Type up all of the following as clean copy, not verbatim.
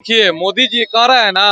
देखिए मोदी जी कह रहे हैं ना,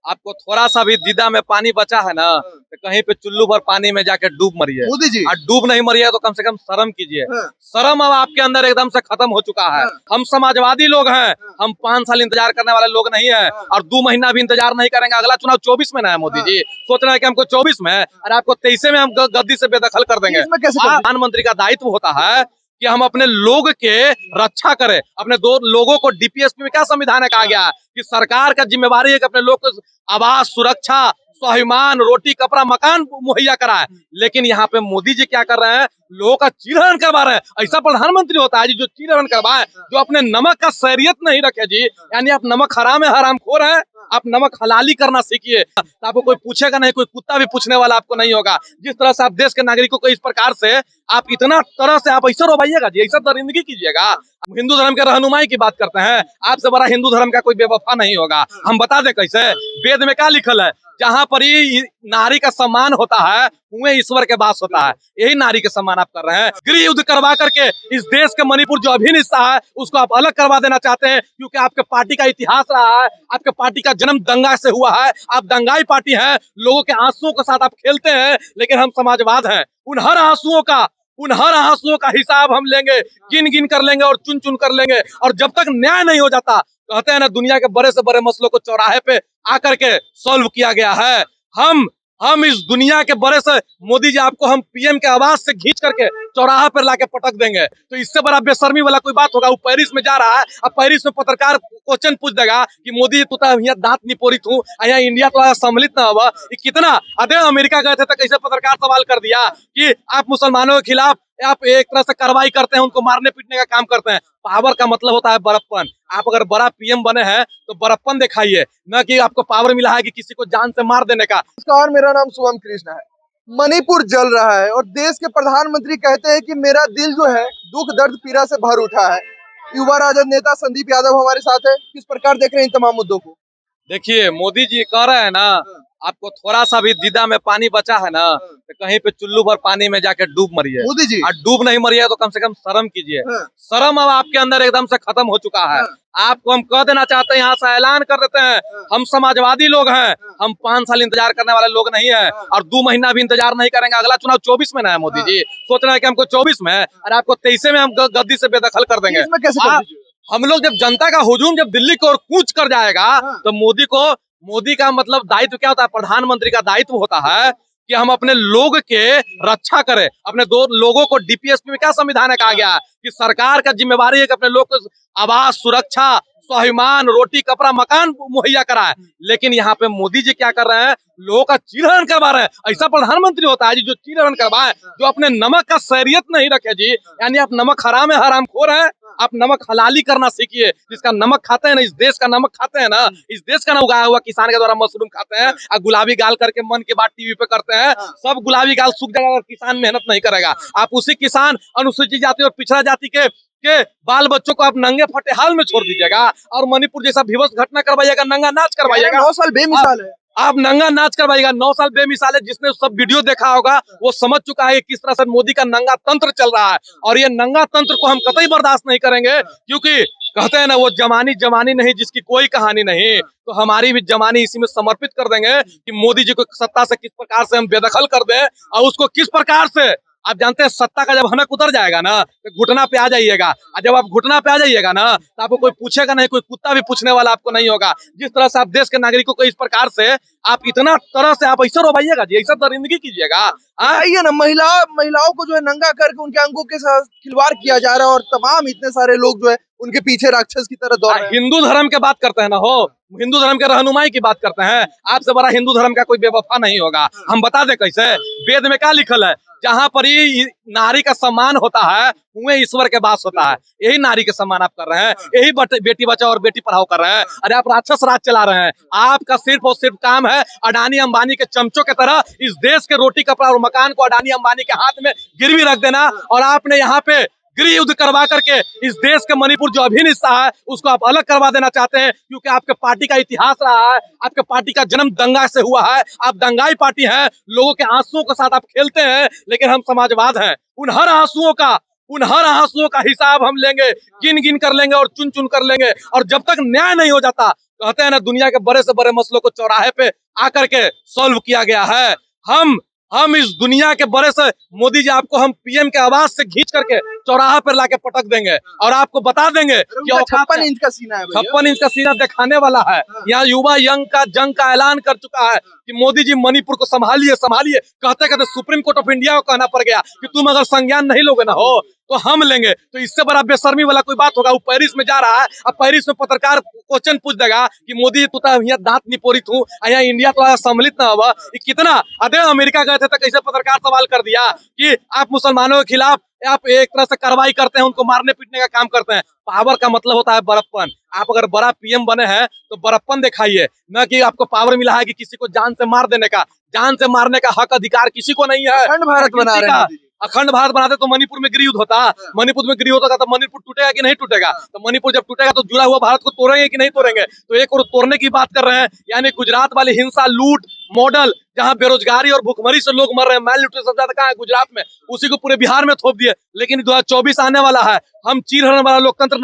आपको थोड़ा सा भी दीदा में पानी बचा है ना, तो कहीं पे चुल्लू भर पानी में जाके डूब मरिए। मोदी जी। और डूब नहीं मरिए तो कम से कम शर्म कीजिए। हाँ। शर्म अब आपके अंदर एकदम से खत्म हो चुका है। हाँ। हम समाजवादी लोग हैं, हम 5 साल इंतजार करने वाले लोग नहीं है, हाँ। और 2 महीना भी इंतजार नहीं करेंगे। अगला चुनाव 24 में ना है मोदी हाँ। जी, सोच रहे हैं कि हमको 24 में और आपको 23 में हम गद्दी से बेदखल कर देंगे। इसमें कैसे कर देंगे? प्रधानमंत्री का दायित्व होता है कि हम अपने लोग के रक्षा करें, अपने दो लोगों को। डीपीएसपी में क्या संविधान है कहा गया है कि सरकार का जिम्मेवारी है कि अपने लोग को आवास, सुरक्षा, स्वाभिमान, रोटी, कपड़ा, मकान मुहैया कराए। लेकिन यहाँ पे मोदी जी क्या कर रहे हैं, लोगों का चीरहरण करवा रहे हैं। ऐसा प्रधानमंत्री होता है जी जो चीरहरण करवाए, जो अपने नमक का शरीयत नहीं रखे जी। यानी आप नमक हराम है, हराम खोर है, आप नमक हलाली करना सीखिए, तो आपको कोई पूछेगा नहीं, कोई कुत्ता भी पूछने वाला आपको नहीं होगा। जिस तरह से आप देश के नागरिकों को इस प्रकार से आप इतना तरह से आप ऐसा रोवाइएगा जी, ऐसा दरिंदगी कीजिएगा। हम हिंदू धर्म के रहनुमाई की बात करते हैं, आपसे बड़ा हिंदू धर्म का कोई बेवफा नहीं होगा। हम बता दें कैसे, वेद में क्या लिखल है, जहाँ पर ही नारी का सम्मान होता है वहीं ईश्वर के वास होता है। यही नारी के सम्मान आप कर रहे हैं। गृह युद्ध करवा करके इस देश के मणिपुर जो अभिन्न हिस्सा है उसको आप अलग करवा देना चाहते हैं, क्योंकि आपके पार्टी का इतिहास रहा है, आपके पार्टी का जन्म दंगा से हुआ है। आप दंगाई पार्टी हैं, लोगों के आंसुओं के साथ आप खेलते हैं। लेकिन हम समाजवाद हैं, उन हर आंसुओं का हिसाब हम लेंगे, गिन गिन कर लेंगे और चुन चुन कर लेंगे। और जब तक न्याय नहीं हो जाता, कहते हैं ना दुनिया के बड़े से बड़े मसलों को चौराहे पे आकर के सॉल्व किया गया है। हम इस दुनिया के बड़े से मोदी जी आपको हम पीएम के आवाज से खींच करके चौराहा पर लाके पटक देंगे। तो इससे बड़ा बेशर्मी वाला कोई बात होगा? वो पेरिस में जा रहा है, अब पेरिस में पत्रकार क्वेश्चन पूछ देगा कि मोदी तू तो यहाँ दांत निपोरित हूँ, यहाँ इंडिया तो सम्मिलित ना हुआ। कितना अरे अमेरिका गए थे तो कैसे पत्रकार सवाल कर दिया कि आप मुसलमानों के खिलाफ आप एक तरह से कार्रवाई करते हैं, उनको मारने पीटने का काम करते हैं। पावर का मतलब होता है बड़प्पन। आप अगर बड़ा पीएम बने हैं तो बड़प्पन दिखाइए, न कि आपको पावर मिला है कि किसी को जान से मार देने का। नमस्कार, मेरा नाम शुभम कृष्ण है। मणिपुर जल रहा है और देश के प्रधानमंत्री कहते हैं कि मेरा दिल जो है दुख दर्द पीड़ा से भर उठा है। युवा राजद नेता संदीप यादव हमारे साथ है। किस प्रकार देख रहे हैं इन तमाम मुद्दों को? देखिए मोदी जी कह रहे हैं ना, आपको थोड़ा सा भी दीदा में पानी बचा है ना, तो कहीं पे चुल्लू भर पानी में जाके डूब मरिए। मोदी जी। और डूब नहीं मरिए तो कम से कम शर्म कीजिए। हाँ। शर्म अब आपके अंदर एकदम से खत्म हो चुका है। आपको हम कह देना चाहते हैं, यहाँ से ऐलान कर देते हैं, हम समाजवादी लोग हैं, हम 5 साल इंतजार करने वाले लोग नहीं है, और 2 महीना भी इंतजार नहीं करेंगे। अगला चुनाव 24 में ना है मोदी जी, सोच रहे हैं कि हमको 24 में और आपको 23 में हम गद्दी से बेदखल कर देंगे। इसमें कैसे कर दीजिए? हम लोग जब जनता का हुजूम जब दिल्ली की ओर कूच कर जाएगा, तो मोदी का मतलब दायित्व क्या होता है, प्रधानमंत्री का दायित्व होता है कि हम अपने लोग के रक्षा करें, अपने दो लोगों को। डीपीएसपी में क्या संविधान है कहा गया है कि सरकार का जिम्मेवारी है कि अपने लोग को आवास, सुरक्षा, स्वाभिमान, रोटी, कपड़ा, मकान मुहैया कराए। लेकिन यहाँ पे मोदी जी क्या कर रहे हैं, लोगों का चीरहरण करवा रहे हैं। ऐसा प्रधानमंत्री होता है जी जो चीरहरण करवाए, जो अपने नमक का शरीयत नहीं रखे जी। यानी आप नमक हराम है, हराम खोर है, आप नमक हलाली करना सीखिए। जिसका नमक खाते हैं ना, इस देश का नमक खाते हैं ना, इस देश का ना उगाया हुआ किसान के द्वारा मशरूम खाते हैं और गुलाबी गाल करके मन की बात टीवी पे करते हैं। सब गुलाबी गाल सूख जाएगा अगर किसान मेहनत नहीं करेगा। आप उसी किसान, अनुसूचित जाति और पिछड़ा जाति के बाल बच्चों को आप नंगे फटे हाल में छोड़ दीजिएगा और मणिपुर जैसा विवश घटना करवाइएगा, नंगा नाच करवाइएगा। 9 साल बेमिसाल है। आप नंगा नाच करवाइएगा। 9 साल बेमिसाल है। जिसने सब वीडियो देखा होगा वो समझ चुका है किस तरह से मोदी का नंगा तंत्र चल रहा है, और ये नंगा तंत्र को हम कतई बर्दाश्त नहीं करेंगे। क्योंकि कहते हैं ना, वो जमानी नहीं जिसकी कोई कहानी नहीं, तो हमारी भी जमानी इसी में समर्पित कर देंगे कि मोदी जी को सत्ता से किस प्रकार से हम बेदखल कर दें, और उसको किस प्रकार से। आप जानते हैं सत्ता का जब हनक उतर जाएगा ना तो घुटना पे आ जाइएगा, और जब आप घुटना पे आ जाइएगा ना तो आपको कोई पूछेगा नहीं, कोई कुत्ता भी पूछने वाला आपको नहीं होगा। जिस तरह से आप देश के नागरिकों को इस प्रकार से आप इतना तरह से आप ऐसा रोवाइएगा जी, ऐसा दरिंदगी कीजिएगा। आइए ना, महिलाओं को जो है नंगा करके उनके अंगों के साथ खिलवाड़ किया जा रहा है और तमाम इतने सारे लोग जो है उनके पीछे राक्षस की तरह दौड़ रहे हैं। हिंदू धर्म के बात करते हैं ना, हिंदू धर्म के रहनुमाई की बात करते हैं, आपसे बड़ा हिंदू धर्म का कोई बेवफा नहीं होगा। हम बता दें कैसे, वेद में क्या लिखल है, जहाँ पर ही नारी का सम्मान होता है वहीं ईश्वर के वास होता है। यही नारी के सम्मान आप कर रहे हैं, यही बेटी बचाओ और बेटी पढ़ाओ कर रहे हैं। अरे आप राक्षस राज चला रहे हैं। आपका सिर्फ और सिर्फ काम है अडानी अंबानी के चमचों की तरह इस देश के रोटी, कपड़ा और मकान को अडानी अंबानी के हाथ में गिरवी रख देना। और आपने यहाँ पे गृह युद्ध करवा करके इस देश के मणिपुर जो अभिन्न हिस्सा है उसको आप अलग करवा देना चाहते हैं, क्योंकि आपके पार्टी का इतिहास रहा है, आपके पार्टी का जन्म दंगा से हुआ है। आप दंगाई पार्टी हैं, लोगों के आंसुओं के साथ आप खेलते हैं। लेकिन हम समाजवाद हैं, उन हर आंसुओं का हिसाब हम लेंगे, गिन गिन कर लेंगे और चुन चुन कर लेंगे। और जब तक न्याय नहीं हो जाता, कहते हैं ना, दुनिया के बड़े से बड़े मसलों को चौराहे पे आकर के सॉल्व किया गया है। हम इस दुनिया के बड़े से, मोदी जी आपको हम पीएम के आवाज से खींच करके चौराहा पर लाके पटक देंगे और आपको बता देंगे कि 56 इंच का सीना है भैया। 56 इंच का सीना दिखाने वाला है। यहाँ युवा यंग का जंग का ऐलान कर चुका है कि मोदी जी मणिपुर को संभालिए संभालिए। कहते कहते सुप्रीम कोर्ट ऑफ इंडिया को कहना पड़ गया कि तुम अगर संज्ञान नहीं लोगे ना हो तो हम लेंगे। तो इससे बड़ा बेशर्मी वाला कोई बात होगा? वो पेरिस में जा रहा है, अब पेरिस में पत्रकार क्वेश्चन पूछ देगा कि मोदी तू तो यहाँ दांत निपोरित हूँ, यहाँ इंडिया तो सम्मिलित ना हुआ। कितना अरे अमेरिका गए थे तो कैसे पत्रकार सवाल कर दिया कि आप मुसलमानों के खिलाफ आप एक तरह से कार्रवाई करते हैं, उनको मारने पीटने का काम करते हैं। पावर का मतलब होता है बड़प्पन। आप अगर बड़ा पीएम बने हैं तो बड़प्पन दिखाइए, न कि आपको पावर मिला है कि किसी को जान से मार देने का। जान से मारने का हक अधिकार किसी को नहीं है। अखंड भारत बना रहे हैं। अखंड भारत बनाते तो मणिपुर में गृह युद्ध होता। मणिपुर में गृह होता तो मणिपुर टूटेगा कि नहीं टूटेगा? तो मणिपुर जब टूटेगा तो जुड़ा हुआ भारत को तोड़ेंगे कि नहीं तोड़ेंगे? तो एक और तोड़ने की बात कर रहे हैं, यानी गुजरात वाली हिंसा लूट मॉडल, जहां बेरोजगारी और भुखमरी से लोग मर रहे हैं, मैल न्यूट्रिशन सबसे ज्यादा कहाँ है? गुजरात में। उसी को पूरे बिहार में थोप दिए। लेकिन 2024 आने वाला है, हम चीरहरण वाला लोकतंत्र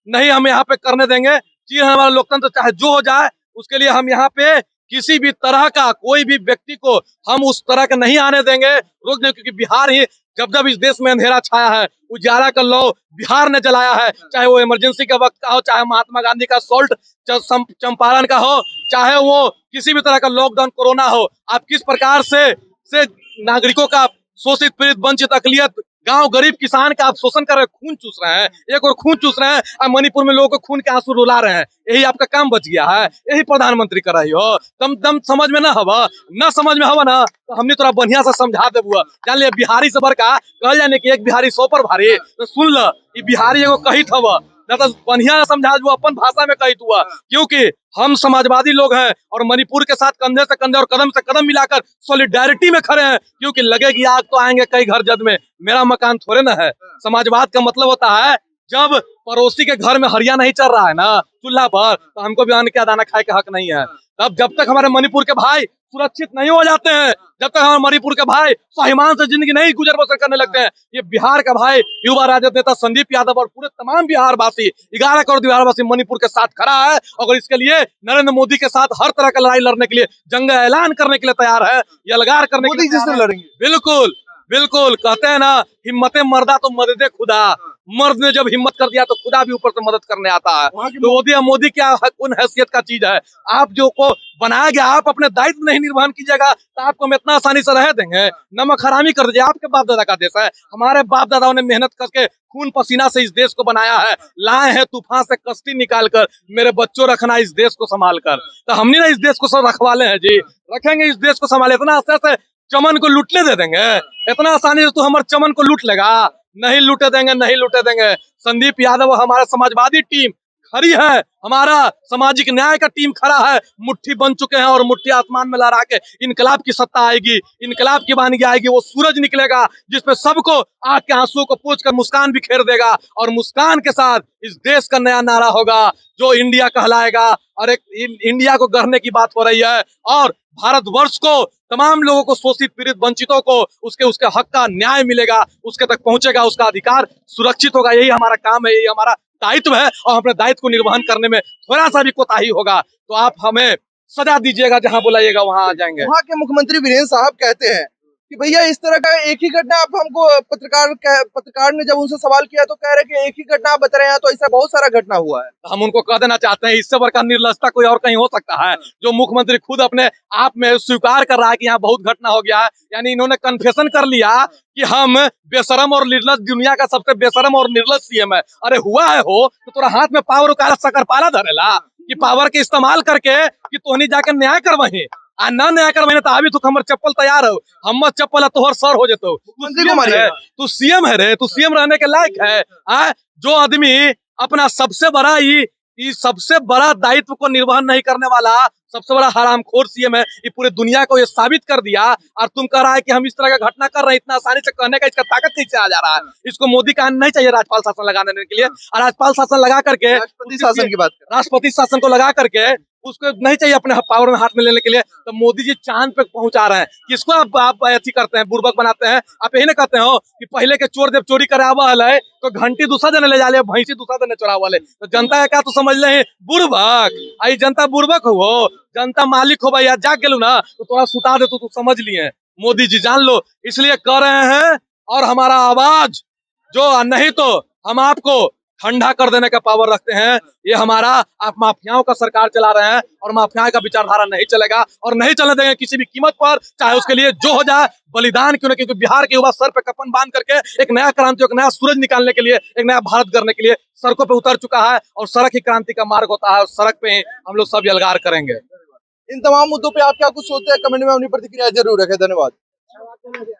नहीं हम यहाँ पे करने देंगे। चीरहरण वाला लोकतंत्र चाहे जो हो जाए, उसके लिए हम यहाँ पे किसी भी तरह का कोई भी व्यक्ति को हम उस तरह का नहीं आने देंगे, रोक देंगे। क्योंकि बिहार ही जब इस देश में अंधेरा छाया है, उजाला का लौ बिहार ने जलाया है। चाहे वो इमरजेंसी के वक्त का हो, चाहे महात्मा गांधी का सॉल्ट चंपारण का हो, चाहे वो किसी भी तरह का लॉकडाउन कोरोना हो। आप किस प्रकार से नागरिकों का शोषित पीड़ित वंचित अकलियत गांव गरीब किसान का आप शोषण कर रहे हैं, खून चूस रहे हैं, एक और खून चूस रहे हैं। अब मणिपुर में लोगों को खून के आंसू रुला रहे हैं। यही आपका काम बच गया है? यही प्रधानमंत्री कर रही हो? दम समझ में ना हवा, ना समझ में हवा ना, तो हमने तोरा बढ़िया से समझा देबुआ। जान लिया बिहारी से बड़का कहल जाने कि एक बिहारी 100 पर भारी। तो सुन ल, ये बिहारी एगो कहित हवा, ना तो बढ़िया से समझा दू, अपन भाषा में कहित हुआ। क्योंकि हम समाजवादी लोग हैं और मणिपुर के साथ कंधे से कंधे और कदम से कदम मिलाकर सॉलिडारिटी में खड़े हैं। क्योंकि लगेगी आग तो आएंगे कई घर जद में, मेरा मकान थोड़े ना है। समाजवाद का मतलब होता है जब पड़ोसी के घर में हरिया नहीं चल रहा है ना चूल्हा पर, तो हमको भी अन्न का दाना खाए का हक नहीं है। तब जब तक हमारे मणिपुर के भाई सुरक्षित नहीं हो जाते हैं, जब तक हमारे मणिपुर के भाई स्वाभिमान से जिंदगी नहीं गुजर बसर करने लगते हैं, ये बिहार का भाई युवा राजद नेता संदीप यादव और पूरे तमाम बिहार वासी 11 करोड़ बिहार वासी मणिपुर के साथ खड़ा है। और इसके लिए नरेंद्र मोदी के साथ हर तरह का लड़ाई लड़ने के लिए, जंग ऐलान करने के लिए तैयार है, यलगार करने के लिए मोदी जी से लड़ेंगे। बिल्कुल बिल्कुल। कहते हैं ना, हिम्मते मर्दा तो मददे खुदा। मर्द ने जब हिम्मत कर दिया तो खुदा भी ऊपर से मदद करने आता है। तो मोदी क्या उन हैसियत का चीज है? आप जो को बनाया गया, आप अपने दायित्व नहीं निर्वहन कीजिएगा तो आपको हम इतना आसानी से रह देंगे? नमक हरामी कर दीजिए। आपके बाप दादा का देश है, हमारे बाप दादाओं ने मेहनत करके खून पसीना से इस देश को बनाया है। लाए हैं तूफान से कश्ती निकाल कर, मेरे बच्चों रखना इस देश को संभाल कर। तो हमने ना इस देश को सब रखवाले हैं जी, रखेंगे इस देश को संभाले। इतना आसानी से चमन को लूटने दे देंगे? इतना आसानी से तू हमारे चमन को लूट लेगा? नहीं लूटे देंगे, नहीं लूटे देंगे। संदीप यादव हमारा समाजवादी टीम खड़ी है, हमारा सामाजिक न्याय का टीम खड़ा है। मुट्ठी बन चुके हैं और मुट्ठी आसमान में लहरा के इनकलाब की सत्ता आएगी, इनकलाब की वानगी आएगी। वो सूरज निकलेगा जिसपे सबको आग के आंसुओं को पोंछ कर मुस्कान बिखेर देगा। और मुस्कान के साथ इस देश का नया नारा होगा जो इंडिया कहलाएगा। और एक इंडिया को गढ़ने की बात हो रही है और भारतवर्ष को, तमाम लोगों को, शोषित पीड़ित वंचितों को उसके हक का न्याय मिलेगा, उसके तक पहुंचेगा, उसका अधिकार सुरक्षित होगा। यही हमारा काम है, यही हमारा दायित्व है। और अपने दायित्व को निर्वहन करने में थोड़ा सा भी कोताही होगा तो आप हमें सजा दीजिएगा, जहां बुलाइएगा वहां आ जाएंगे। वहाँ के मुख्यमंत्री वीरेंद्र साहब कहते हैं कि भैया इस तरह का एक ही घटना आप हमको, पत्रकार ने जब उनसे सवाल किया तो कह रहे कि एक ही घटना आप बता रहे हैं, तो ऐसा बहुत सारा घटना हुआ है। हम उनको कह देना चाहते हैं, इससे बढ़कर निर्लजता कोई और कहीं हो सकता है? जो मुख्यमंत्री खुद अपने आप में स्वीकार कर रहा है कि यहाँ बहुत घटना हो गया है, यानी इन्होंने कन्फेशन कर लिया कि हम बेशरम और निर्लज, दुनिया का सबसे बेशरम और निर्लज सीएम है। अरे हुआ है हो तो तोरा हाथ में पावर का सकरपाला धरेला कि पावर के इस्तेमाल करके कि तोहनी जाके न्याय करवाही आ ना न्याय करवाही तो अभी तो हमर चप्पल तैयार हो, हम चप्पल तोहर सर हो जेतो। तू सीएम है रे, तू सीएम रहने के लायक है? जो आदमी अपना सबसे बड़ा दायित्व को निर्वहन नहीं करने वाला सबसे बड़ा हरामखोर सीएम है, ये पूरे दुनिया को ये साबित कर दिया। और तुम कह रहा है कि हम इस तरह का घटना कर रहे हैं, इतना आसानी से कहने का इसका ताकत कैसे आ जा रहा है? इसको मोदी का नहीं चाहिए राजपाल शासन लगाने के लिए। और राजपाल शासन लगा करके, राष्ट्रपति शासन की बात कर, राष्ट्रपति शासन को लगा करके उसको नहीं चाहिए अपने पावर में हाथ में लेने के लिए। तो मोदी जी चांद पे पहुंचा रहे हैं। किसको आप अथी करते हैं, बुर्बक बनाते हैं? आप यही ना कहते हो कि पहले के चोर जब चोरी करे आवा है तो घंटी दूसरा जने ले जा ले, भैंसी दूसरा जने चुरावा ले। तो जनता का क्या तो समझ ले बुर्बक? आई जनता बुर्बक हो, जनता मालिक हो भैया। जाग गेलू ना तो थोड़ा सुता दे तो समझ लिए। मोदी जी जान लो, इसलिए कर रहे हैं। और हमारा आवाज जो नहीं तो हम आपको ठंडा कर देने का पावर रखते हैं। ये हमारा, आप माफियाओं का सरकार चला रहे हैं और माफियाओं का विचारधारा नहीं चलेगा और नहीं चलने देंगे किसी भी कीमत पर, चाहे उसके लिए जो हो जाए बलिदान क्यों न। क्योंकि बिहार के युवा सर पे कफन बांध करके एक नया क्रांति, एक नया सूरज निकालने के लिए, एक नया भारत गढ़ने के लिए सड़कों पे उतर चुका है। और सड़क ही क्रांति का मार्ग होता है और सड़क पे ही हम लोग सब यलगार करेंगे। इन तमाम मुद्दों पे आप क्या कुछ सोचते हैं, कमेंट में अपनी प्रतिक्रिया जरूर रखें। धन्यवाद।